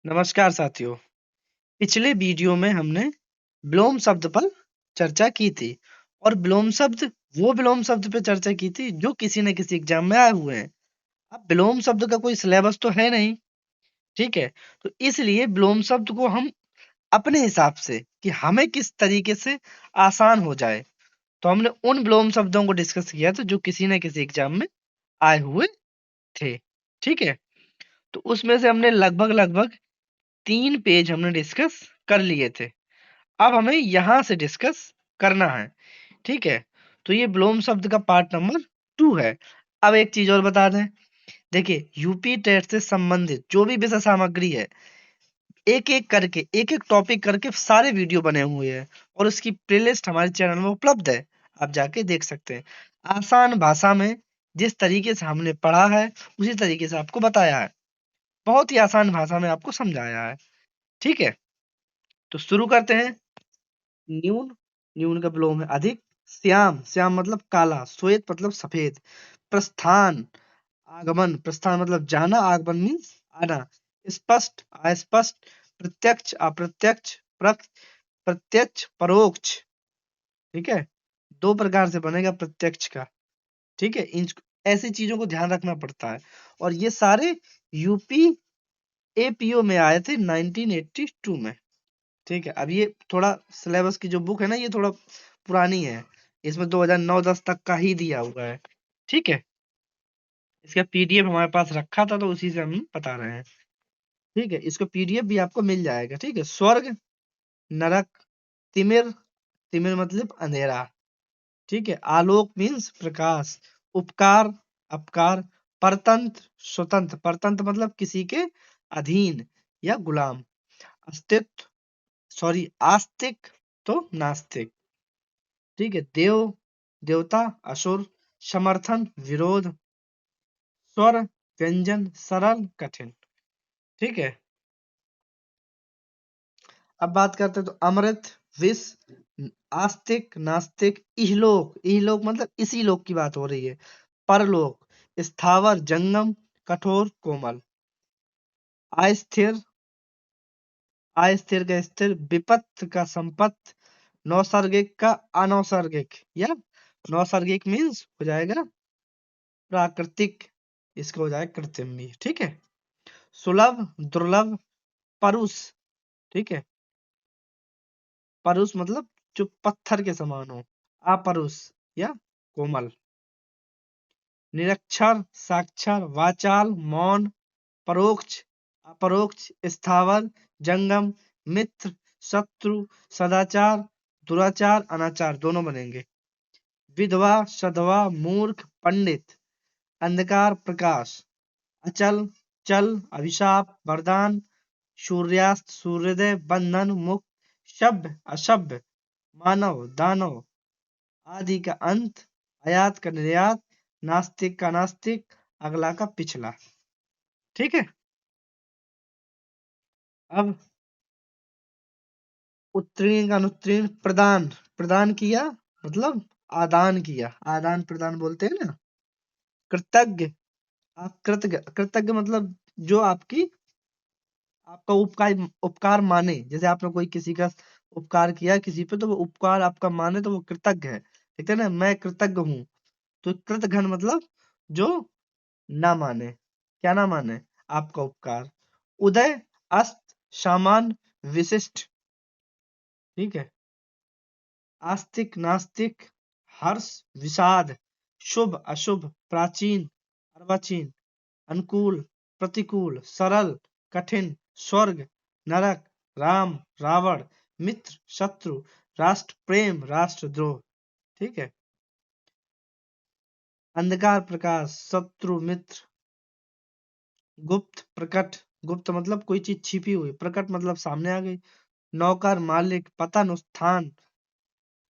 नमस्कार साथियों। पिछले वीडियो में हमने विलोम शब्द पर चर्चा की थी और विलोम शब्द पे चर्चा की थी जो किसी न किसी एग्जाम में आए हुए हैं। अब विलोम शब्द का कोई सिलेबस तो है नहीं, ठीक है। तो इसलिए विलोम शब्द को हम अपने हिसाब से कि हमें किस तरीके से आसान हो जाए, तो हमने उन विलोम शब्दों को डिस्कस किया था जो किसी न किसी एग्जाम में आए हुए थे, ठीक है। तो उसमें से हमने लगभग 3 पेज हमने डिस्कस कर लिए थे। अब हमें यहाँ से डिस्कस करना है, ठीक है। तो ये विलोम शब्द का पार्ट नंबर 2 है। अब एक चीज और बता दें, देखिए यूपी टेट से संबंधित जो भी विषय सामग्री है, एक एक टॉपिक करके सारे वीडियो बने हुए हैं और उसकी प्लेलिस्ट हमारे चैनल में उपलब्ध है। आप जाके देख सकते हैं। आसान भाषा में जिस तरीके से हमने पढ़ा है उसी तरीके से आपको बताया है। बहुत ही आसान भाषा में आपको समझाया है, ठीक है। तो शुरू करते हैं। न्यून, न्यून का विलोम है अधिक। श्याम, श्याम मतलब काला। श्वेत मतलब सफेद। प्रस्थान, आगमन, प्रस्थान मतलब जाना, आगमन मीन्स आना। स्पष्ट, अस्पष्ट। प्रत्यक्ष, अप्रत्यक्ष। प्रत्यक्ष, परोक्ष, ठीक है। 2 प्रकार से बनेगा प्रत्यक्ष का, ठीक है। इन ऐसी चीजों को ध्यान रखना पड़ता है और ये सारे यूपी एपीओ में आए थे 1982 में, ठीक है। अब ये थोड़ा सिलेबस की जो बुक है ना, ये थोड़ा पुरानी है। इसमें 2009-10 तक का ही दिया हुआ है, ठीक है। इसका पीडीएफ हमारे पास रखा था तो उसी से हम बता रहे हैं, ठीक है। इसको पीडीएफ भी आपको मिल जाएगा, ठीक है। स्वर्ग, नरक, तिमिर, तिमिर मतलब अंधेरा, ठीक है। आलोक मीन्स प्रकाश। उपकार, अपकार। परतंत्र, स्वतंत्र। परतंत्र मतलब किसी के अधीन या गुलाम। अस्तित्व, सॉरी आस्तिक तो नास्तिक, ठीक है। देव, देवता, असुर। समर्थन, विरोध। स्वर, व्यंजन, सरल, कठिन, ठीक है। अब बात करते हैं तो अमृत, विष। आस्तिक, नास्तिक। इहलोक, इहलोक मतलब इसी लोक की बात हो रही है। परलोक, स्थावर, जंगम, कठोर, कोमल। अस्थिर, अस्थिर का स्थिर। विपत्त का संपत्त। नौसर्गिक का अनौसर्गिक या नौसर्गिक मीन्स हो जाएगा प्राकृतिक, इसका हो जाएगा कृत्रिम भी, ठीक है। सुलभ, दुर्लभ। परुष, ठीक है। परुष मतलब जो पत्थर के समान हो। अपरुष या कोमल। निरक्षर, साक्षर, वाचाल, मौन। परोक्ष, अपरोक्ष। स्थावर, जंगम। मित्र, शत्रु। सदाचार, दुराचार, अनाचार दोनों बनेंगे। विधवा, सधवा, मूर्ख, पंडित। अंधकार, प्रकाश। अचल, चल, अभिशाप, वरदान। सूर्यास्त, सूर्योदय, बंधन, मुक्त। सभ्य, असभ्य। मानव, दानव। आदि का अंत। आयात का निर्यात। नास्तिक का नास्तिक। अगला का पिछला, ठीक है। अब उत्तीर्ण का अनुत्तीर्ण। प्रदान, प्रदान किया मतलब आदान किया, आदान प्रदान बोलते हैं ना। कृतज्ञ, आप कृतज्ञ, कृतज्ञ मतलब जो आपका उपकार उपकार माने। जैसे आपने कोई किसी का उपकार किया किसी पे, तो वो उपकार आपका माने तो वो कृतज्ञ है, ठीक है ना। मैं कृतज्ञ हूँ, तो कृतघ्न मतलब जो ना माने, क्या ना माने, आपका उपकार। उदय, अस्त, सामान्य, विशिष्ट, ठीक है। आस्तिक, नास्तिक। हर्ष, विषाद। शुभ, अशुभ, प्राचीन, अर्वाचीन। अनुकूल, प्रतिकूल, सरल, कठिन। स्वर्ग, नरक, राम, रावण। मित्र, शत्रु। राष्ट्र प्रेम, राष्ट्रद्रोह, ठीक है। अंधकार, प्रकाश, शत्रु, मित्र। गुप्त, प्रकट। गुप्त मतलब कोई चीज छिपी हुई, प्रकट मतलब सामने आ गई। नौकर, मालिक, पतन, उत्थान।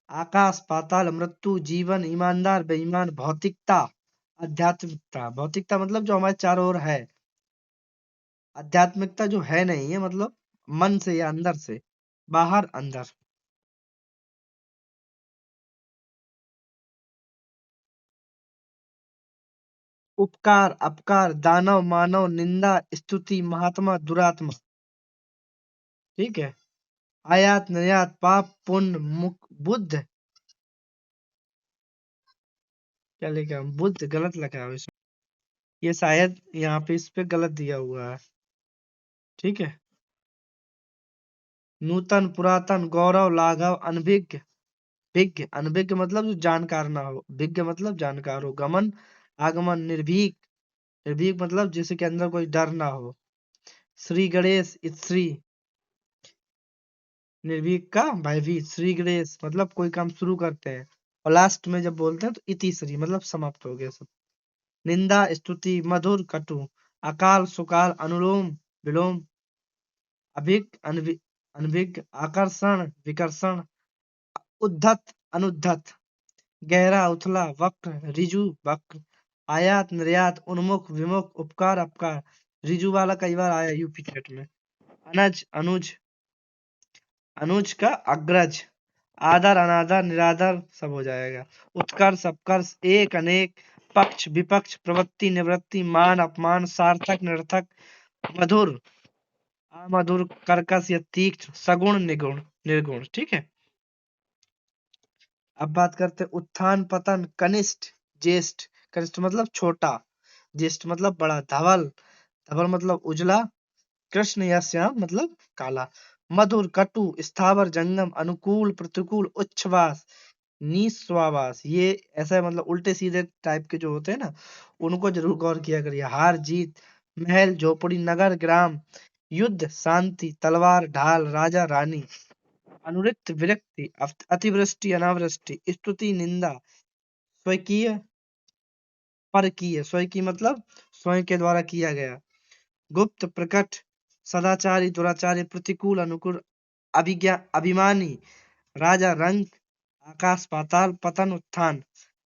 आकाश, पाताल, मृत्यु, जीवन, ईमानदार, बेईमान। भौतिकता, आध्यात्मिकता। भौतिकता मतलब जो हमारे चारों ओर है। आध्यात्मिकता जो है नहीं है मतलब मन से या अंदर से, बाहर अंदर। उपकार, अपकार, दानव, मानव, निंदा, स्तुति, महात्मा, दुरात्मा। ठीक है। आयात निर्यात पाप पुण्य मुख बुद्ध, क्या लिखा है? बुद्ध गलत लिखा है इसमें, ये शायद यहाँ पे इस पे गलत दिया हुआ है। ठीक है। नूतन पुरातन गौरव लाघव अनभिज्ञ, विज्ञ अनभिज्ञ मतलब जो जानकार ना हो, विज्ञ मतलब जानकार हो, गमन आगमन, निर्भीक, निर्भीक मतलब जिसके अंदर कोई डर ना हो, श्री गणेश श्री, निर्भीक का भयभीत, श्री गणेश मतलब कोई काम शुरू करते हैं और लास्ट में जब बोलते हैं तो इति श्री मतलब समाप्त हो गया सब। निंदा स्तुति मधुर कटु, अकाल सुकाल अनुलोम विलोम, अभिक अनभिज्ञ, आकर्षण विकर्षण, उद्धत अनुद्धत, गहरा उथला वक्र ऋजु वक्र, आयात निर्यात उन्मुख विमुख, उपकार अपकार, ऋजु वाला कई बार आया यूपी टेट में। अनज अनुज, अनुज का अग्रज, आदर अनादर निरादर सब हो जाएगा। उत्कर्ष अपकर्ष, एक अनेक, पक्ष विपक्ष, प्रवृत्ति निवृत्ति, मान अपमान, सार्थक निरर्थक, मधुर अमधुर, कर्कश या तीक्ष्ण, सगुण निगुण निर्गुण। ठीक है। अब बात करते हैं उत्थान पतन, कनिष्ठ ज्येष्ठ, कनिष्ठ मतलब छोटा, ज्येष्ठ मतलब बड़ा, धवल, धवल मतलब उजला, कृष्ण या श्याम मतलब काला, मधुर कटु स्थावर जंगम, अनुकूल प्रतिकूल, उच्छ्वास निस्वावास, ये ऐसा मतलब उल्टे सीधे टाइप के जो होते हैं ना, उनको जरूर गौर किया करिए। हार जीत, महल झोपड़ी, नगर ग्राम, युद्ध शांति, तलवार ढाल, राजा रानी, अनुरिक्त विरक्ति, अतिवृष्टि अनावृष्टि, स्तुति निंदा, स्वकीय परकीय, स्वकीय मतलब स्वयं के द्वारा किया गया, गुप्त प्रकट, सदाचारी दुराचारी, प्रतिकूल अनुकूल, अभिज्ञा अभिमानी, राजा रंग, आकाश पाताल, पतन उत्थान,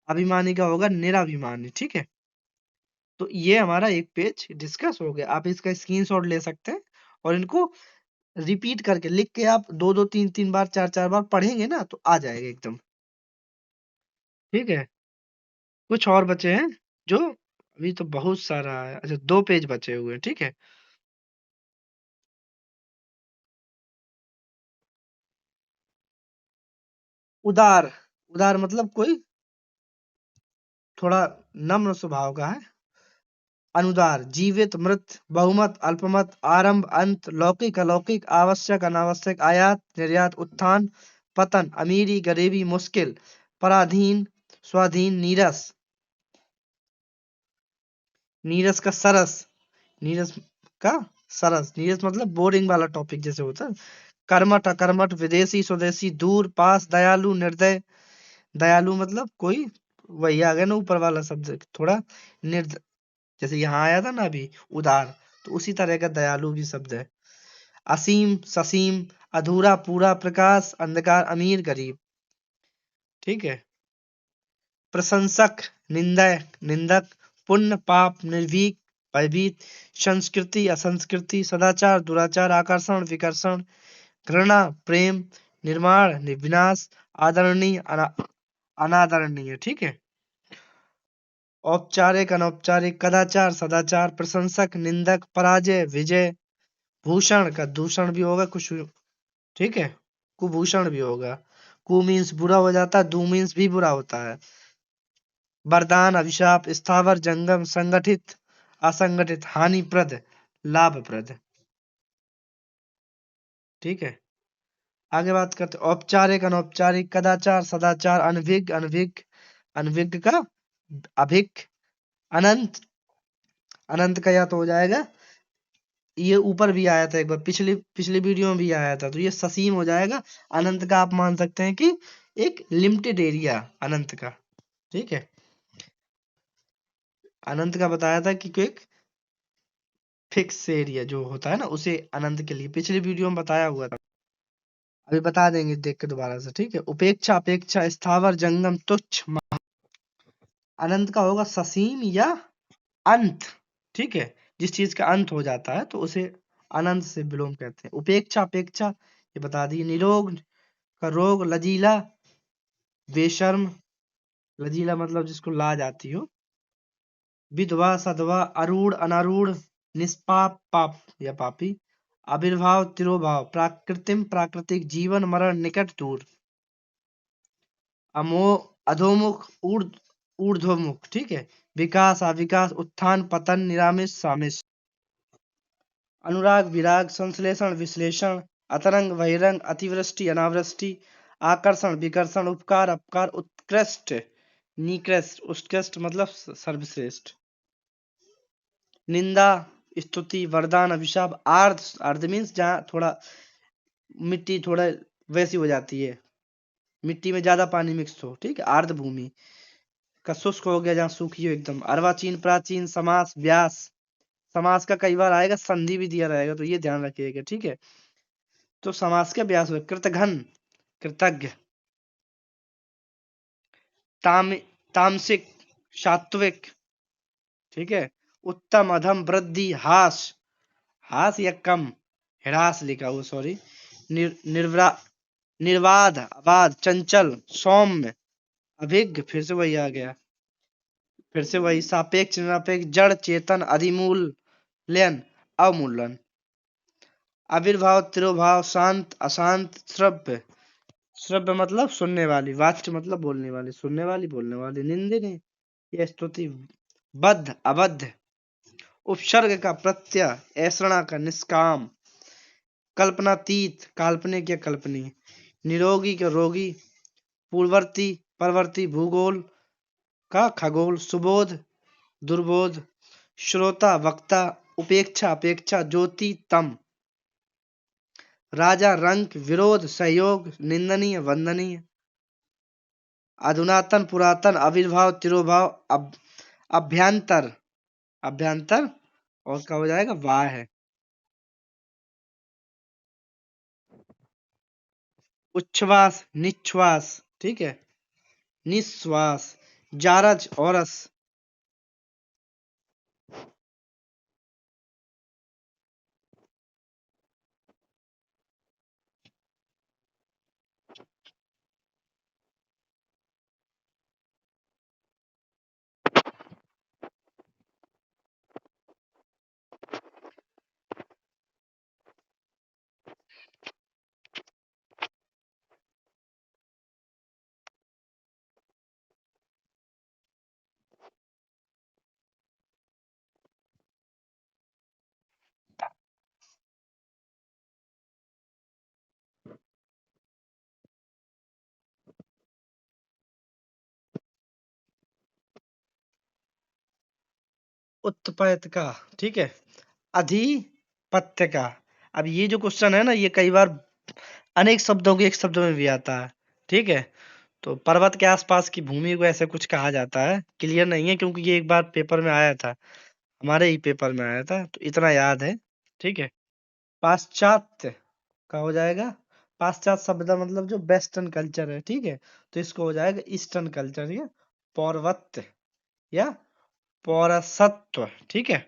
अभिमानी का होगा निराभिमानी। ठीक है। तो ये हमारा एक पेज डिस्कस हो गया, आप इसका स्क्रीनशॉट ले सकते हैं और इनको रिपीट करके लिख के आप दो दो तीन तीन बार चार चार बार पढ़ेंगे ना तो आ जाएगा एकदम। ठीक है। कुछ और बचे हैं जो अभी तो बहुत सारा है, अच्छा 2 पेज बचे हुए हैं। ठीक है। उदार, उदार मतलब कोई थोड़ा नम्र स्वभाव का है। अनुदार जीवित मृत बहुमत अल्पमत, आरंभ अंत, लौकिक अलौकिक, आवश्यक अनावश्यक, आयात निर्यात, उत्थान पतन, अमीरी गरीबी, मुश्किल पराधीन, स्वाधीन, नीरस, नीरस का सरस, नीरस का सरस, नीरस मतलब बोरिंग वाला टॉपिक जैसे होता है। कर्मठ अकर्मठ, विदेशी स्वदेशी, दूर पास, दयालु निर्दय, दयालु मतलब कोई, वही आ गया ना ऊपर वाला शब्द थोड़ा निर्द, जैसे यहाँ आया था ना अभी उदार, तो उसी तरह का दयालु भी शब्द है। असीम ससीम, अधूरा पूरा, प्रकाश अंधकार, अमीर गरीब। ठीक है। प्रशंसक निंदक निंदक, पुण्य पाप, निर्भीक भयभीत, संस्कृति असंस्कृति, सदाचार दुराचार, आकर्षण विकर्षण, घृणा प्रेम, निर्माण विनाश, आदरणीय अनादरणीय। ठीक है। औपचारिक अनौपचारिक, कदाचार सदाचार, प्रशंसक निंदक, पराजय विजय, भूषण का दूषण भी होगा कुछ। ठीक है। कुभूषण भी होगा, कु मीन्स बुरा हो जाता है, दू मीन्स भी बुरा होता है। वरदान अभिशाप, स्थावर जंगम, संगठित असंगठित, हानिप्रद लाभप्रद। ठीक है। आगे बात करते हैं औपचारिक अनौपचारिक, कदाचार सदाचार, अनभिज्ञ अनभिज्ञ, अनभिज्ञ का अभिक, अनंत, अनंत का या तो हो जाएगा, ये ऊपर भी आया था एक बार, पिछली पिछली वीडियो में भी आया था, तो ये ससीम हो जाएगा। अनंत का आप मान सकते हैं कि एक लिमिटेड एरिया अनंत का। ठीक है। अनंत का बताया था कि एक फिक्स एरिया जो होता है ना उसे अनंत के लिए पिछली वीडियो में बताया हुआ था, अभी बता देंगे देख के दोबारा से। ठीक है। उपेक्षा अपेक्षा, स्थावर जंगम, तुच्छ अनंत का होगा ससीम या अंत। ठीक है। जिस चीज का अंत हो जाता है तो उसे अनंत से विलोम कहते हैं। उपेक्षा अपेक्षा ये बता दिए। निरोग का रोग, लजीला बेशर्म, लजीला मतलब जिसको लाज आती हो, विधवा सधवा, अरूढ़ अनारूढ़, निष्पाप पाप या पापी, आविर्भाव तिरोभाव, प्राकृतिम प्राकृतिक, जीवन मरण निकट दूर, अमो अधोमुख ऊर्ध्वमुख, ठीक है। विकास अविकास, उत्थान पतन, निरामिष सामिष, अनुराग विराग, संश्लेषण विश्लेषण, अतरंग बहिरंग, अतिवृष्टि अनावृष्टि, आकर्षण विकर्षण, उपकार अपकार, उत्कृष्ट निकृष्ट, उत्कृष्ट मतलब सर्वश्रेष्ठ, निंदा स्तुति, वरदान अभिशाप, आर्ध, अर्ध मीन्स जहाँ थोड़ा मिट्टी थोड़ा वैसी हो जाती है, मिट्टी में ज्यादा पानी मिक्स हो, ठीक है। आर्द्र भूमि का शुष्क हो गया जहाँ सूखी हो एकदम। अर्वाचीन प्राचीन, समास व्यास, समास का कई बार आएगा, संधि भी दिया रहेगा तो ये ध्यान रखिएगा, ठीक है। तो समास का व्यास हो, कृतघ्न कृतज्ञ, तामसिक सात्विक, ठीक है। उत्तम अधम वृद्धि हास, हास या कम, ह्रास लिखा हुआ सॉरी, निर्वरा निर्वाध अबाध, चंचल सौम्य, अभिज्ञ फिर से वही आ गया, फिर से वही, सापेक्ष निरपेक्ष, जड़ चेतन, अधिमूल्यन अवमूलन, आविर्भाव तिरोभाव, शांत अशांत, श्रव्य, श्रव्य मतलब सुनने वाली, वाच्य मतलब बोलने वाली, सुनने वाली बोलने वाली, निंदनीय यह स्तुति, बद्ध अबद्ध, उपसर्ग का प्रत्यय, ऐसणा का निष्काम, कल्पनातीत काल्पनिक या कल्पनीय, निरोगी का रोगी, पूर्ववर्ती परवर्ती, भूगोल का खगोल, सुबोध दुर्बोध, श्रोता वक्ता, उपेक्षा अपेक्षा, ज्योति तम, राजा रंक, विरोध सहयोग, निंदनीय वंदनीय, अधुनातन पुरातन, आविर्भाव तिरोभाव, अभ्यंतर अभ्यंतर, और क्या हो जाएगा वाह है, उच्छ्वास निश्वास, ठीक है, निश्वास, जारज औरस, उत्पयत का, ठीक है, अधिपत्य का। अब ये जो क्वेश्चन है ना, ये कई बार अनेक शब्दों के एक शब्द में भी आता है, ठीक है। तो पर्वत के आसपास की भूमि को ऐसे कुछ कहा जाता है, क्लियर नहीं है क्योंकि ये एक बार पेपर में आया था, हमारे ही पेपर में आया था, तो इतना याद है, ठीक है। पाश्चात्य का हो जाएगा, पाश्चात्य सभ्यता मतलब जो वेस्टर्न कल्चर है, ठीक है। तो इसको हो जाएगा ईस्टर्न कल्चर या पौर्वत्य या पौरसत्व, ठीक है।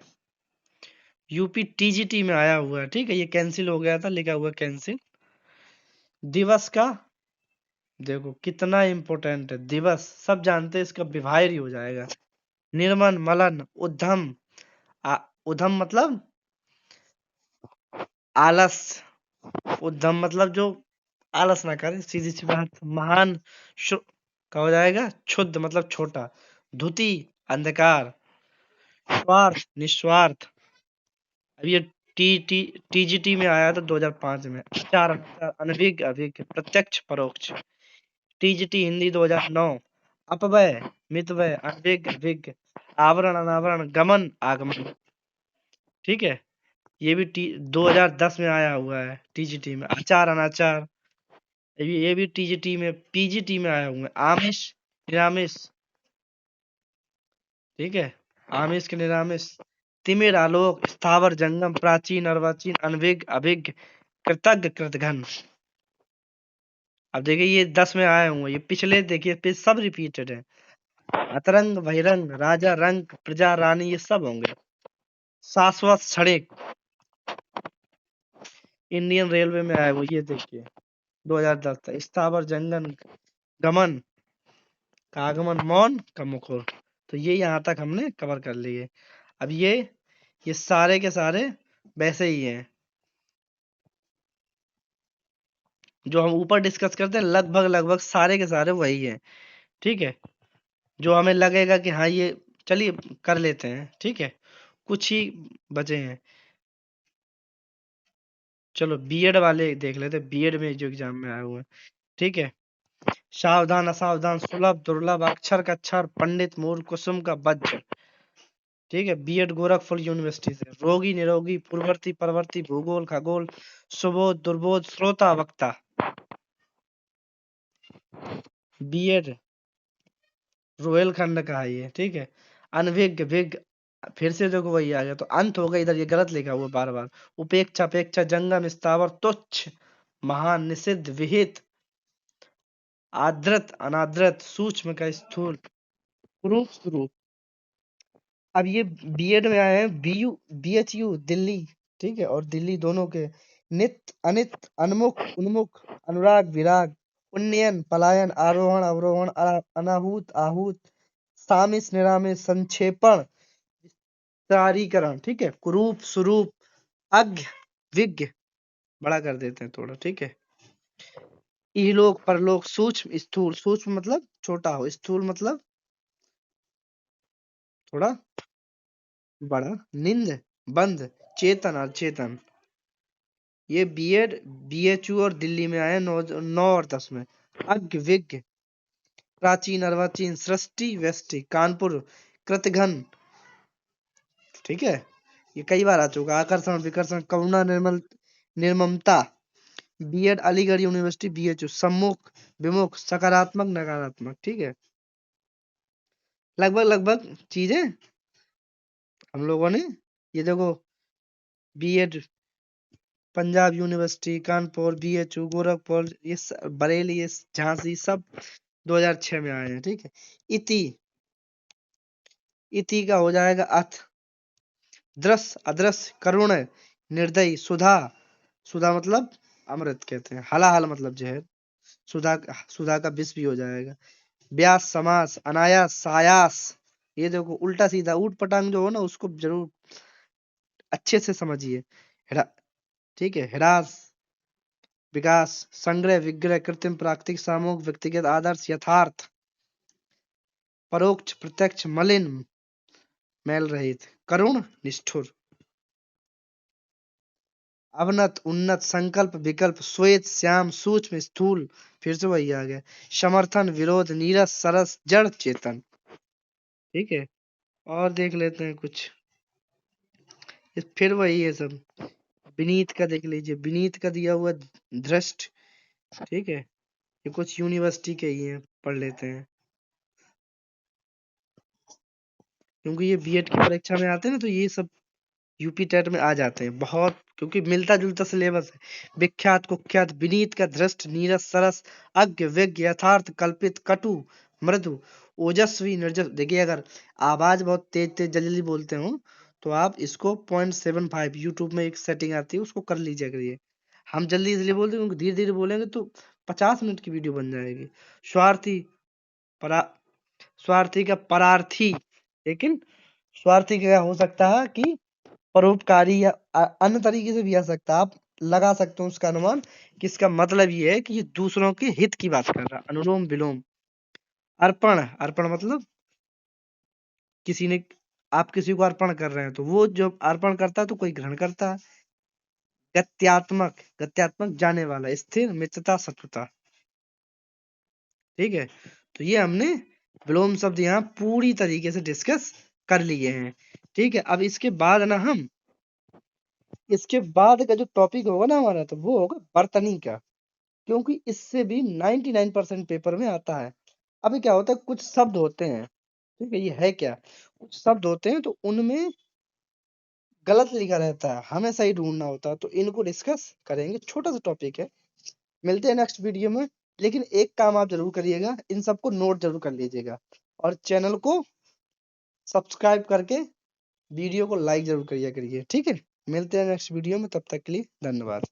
यूपी टीजीटी में आया हुआ है, ठीक है, ये कैंसिल हो गया था, लिखा हुआ कैंसिल। दिवस का देखो कितना इंपॉर्टेंट है, दिवस सब जानते हैं, इसका विभायर ही हो जाएगा। निर्मल मलन उद्धम, उद्धम मतलब आलस, उद्धम मतलब जो आलस ना करे, सीधी सी बात। महान का हो जाएगा क्षुद्ध मतलब छोटा, धुति अंधकार, स्वार्थ निस्वार्थ। अब ये टी टी टीजीटी में आया था 2005 में। आचार अनभिज्ञ अभिज्ञ, प्रत्यक्ष परोक्ष। टीजीटी हिंदी 2009। अपव्यय मितव्यय, अनभिज्ञ अभिज्ञ, आवरण अनावरण, गमन आगमन, ठीक है। ये भी 2010 में आया हुआ है टीजीटी में। आचार अनाचार, ये भी टीजीटी में पीजीटी में आया हुआ है। आमिष निरामिष, ठीक है, आमिष के निरामिष। तिमिर आलोक, स्थावर जंगम, प्राचीन अर्वाचीन, अनभिज्ञ अभिज्ञ, कृतज्ञ कृतघ्न। अब देखिए ये 10 में आए हुए, ये पिछले देखिए पे सब रिपीटेड है। अतरंग बहिरंग, राजा रंग, प्रजा रानी, ये सब होंगे। शाश्वत क्षणिक, इंडियन रेलवे में आया वो, ये देखिए 2010 था। स्थावर जंगम, गमन का आगमन, मौन का मुखर। तो ये यहाँ तक हमने कवर कर लिए। अब ये सारे के सारे वैसे ही हैं, जो हम ऊपर डिस्कस करते हैं लगभग लगभग सारे के सारे वही है। ठीक है, जो हमें लगेगा कि हाँ ये चलिए कर लेते हैं। ठीक है, कुछ ही बचे हैं। चलो बीएड वाले देख लेते हैं, बीएड में जो एग्जाम में आए हुए हैं। ठीक है, सावधान असावधान सुलभ दुर्लभ अक्षर का अक्षर पंडित मूर्ख कुसुम का वज्र। ठीक है, बीएड गोरखपुर यूनिवर्सिटी से। रोगी निरोगी पूर्ववर्ती परवर्ती भूगोल खगोल सुबोध दुर्बोध श्रोता वक्ता। बीएड रोहेलखंड का है ये। ठीक है, अनभिज्ञ विज्ञ, फिर से देखो वही आ गया, तो अंत हो गया इधर, ये गलत लिखा हुआ बार बार। उपेक्षा अपेक्षा जंगम स्थावर तुच्छ महान निषिद्ध विहित आदृत अनादृत सूक्ष्म का स्थूल कुरूप स्वरूप। अब ये बीएड में आए हैं बीयू बीएचयू दिल्ली। ठीक है, और दिल्ली दोनों के। नित अनित अनमुख उन्मुख अनुराग विराग उन्नयन पलायन आरोहण अवरोहण अनाहूत आहूत सामिस निरामिस संक्षेपण विस्तारीकरण। ठीक है, कुरूप स्वरूप अज्ञ विज्ञ, बड़ा कर देते हैं थोड़ा। ठीक है, इहलोक परलोक सूक्ष्म स्थूल, सूक्ष्म मतलब छोटा हो, स्थूल मतलब थोड़ा बड़ा, निंद बंद चेतन और चेतन। ये बीएड बीएचयू और दिल्ली में आए 9 और 10 में। अज्ञ विज्ञ प्राचीन अर्वाचीन सृष्टि व्यष्टि कानपुर कृतघ्न। ठीक है, ये कई बार आ चुका। आकर्षण विकर्षण करुणा निर्मल निर्ममता। बीएड अलीगढ़ यूनिवर्सिटी बीएचयू सम्मुख विमुख सकारात्मक नकारात्मक। ठीक है, लगभग लगभग चीजें हम लोगों ने, ये देखो BEd Punjab university Kanpur BHU Gorakhpur ये बरेली ये झांसी सब 2006 में आए हैं। ठीक है, इति इति का हो जाएगा अथ दृश्य अदृश्य करुण निर्दयी सुधा, सुधा मतलब अमृत कहते हैं, हलाहल मतलब जहर, सुधा सुधा का विष भी हो जाएगा। व्यास समास अनायास सायास, ये देखो उल्टा सीधा ऊट पटांग जो हो ना उसको जरूर अच्छे से समझिए। ठीक है, ह्रास विकास संग्रह विग्रह कृत्रिम प्राकृतिक सामूहिक व्यक्तिगत आदर्श यथार्थ परोक्ष प्रत्यक्ष मलिन मैल रहित करुण निष्ठुर अवनत उन्नत संकल्प विकल्प श्वेत श्याम सूक्ष्म स्थूल, फिर से वही आ गया। समर्थन विरोध नीरस सरस जड़ चेतन। ठीक है, और देख लेते हैं कुछ, फिर वही है सब। विनीत का देख लीजिए, विनीत का दिया हुआ दृष्ट। ठीक है, ये कुछ यूनिवर्सिटी के ही हैं, पढ़ लेते हैं क्योंकि ये बीएड की परीक्षा में आते हैं ना, तो ये सब यूपी टेट में आ जाते हैं बहुत, क्योंकि मिलता जुलता सिलेबस है। विख्यात कुख्यात विनीत का दृष्ट नीरस सरस अज्ञ विज्ञ यथार्थ कल्पित कटु मृदु ओजस्वी निर्जस। देखिए अगर आवाज बहुत तेज तेज जल्दी बोलते हो तो आप इसको 0.75 यूट्यूब में एक सेटिंग आती है उसको कर लीजिए करिए। हम जल्दी इसलिए बोलते हैं क्योंकि धीरे धीरे बोलेंगे तो 50 मिनट की वीडियो बन जाएगी। स्वार्थी परा स्वार्थी का परार्थी, लेकिन स्वार्थी क्या हो सकता है कि परोपकारी या अन्य तरीके से भी आ सकता है। आप लगा सकते हो उसका अनुमान कि इसका मतलब ये है कि ये दूसरों के हित की बात कर रहा है। अनुलोम विलोम अर्पण, अर्पण मतलब किसी ने, आप किसी को अर्पण कर रहे हैं तो वो जो अर्पण करता है तो कोई ग्रहण करता है। गत्यात्मक, गत्यात्मक जाने वाला स्थिर मित्रता शत्रुता। ठीक है, तो ये हमने विलोम शब्द यहाँ पूरी तरीके से डिस्कस कर लिए हैं। ठीक है, अब इसके बाद का जो टॉपिक होगा ना हमारा, तो वो होगा बर्तनी का, क्योंकि इससे भी 99% पेपर में आता है। अभी क्या होता है, कुछ शब्द होते हैं, ठीक है, ये है क्या, कुछ शब्द होते हैं तो उनमें गलत लिखा रहता है, हमें सही ढूंढना होता है, तो इनको डिस्कस करेंगे। छोटा सा टॉपिक है, मिलते हैं नेक्स्ट वीडियो में। लेकिन एक काम आप जरूर करिएगा, इन सबको नोट जरूर कर लीजिएगा और चैनल को सब्सक्राइब करके वीडियो को लाइक जरूर करिए। ठीक है, मिलते हैं नेक्स्ट वीडियो में, तब तक के लिए धन्यवाद।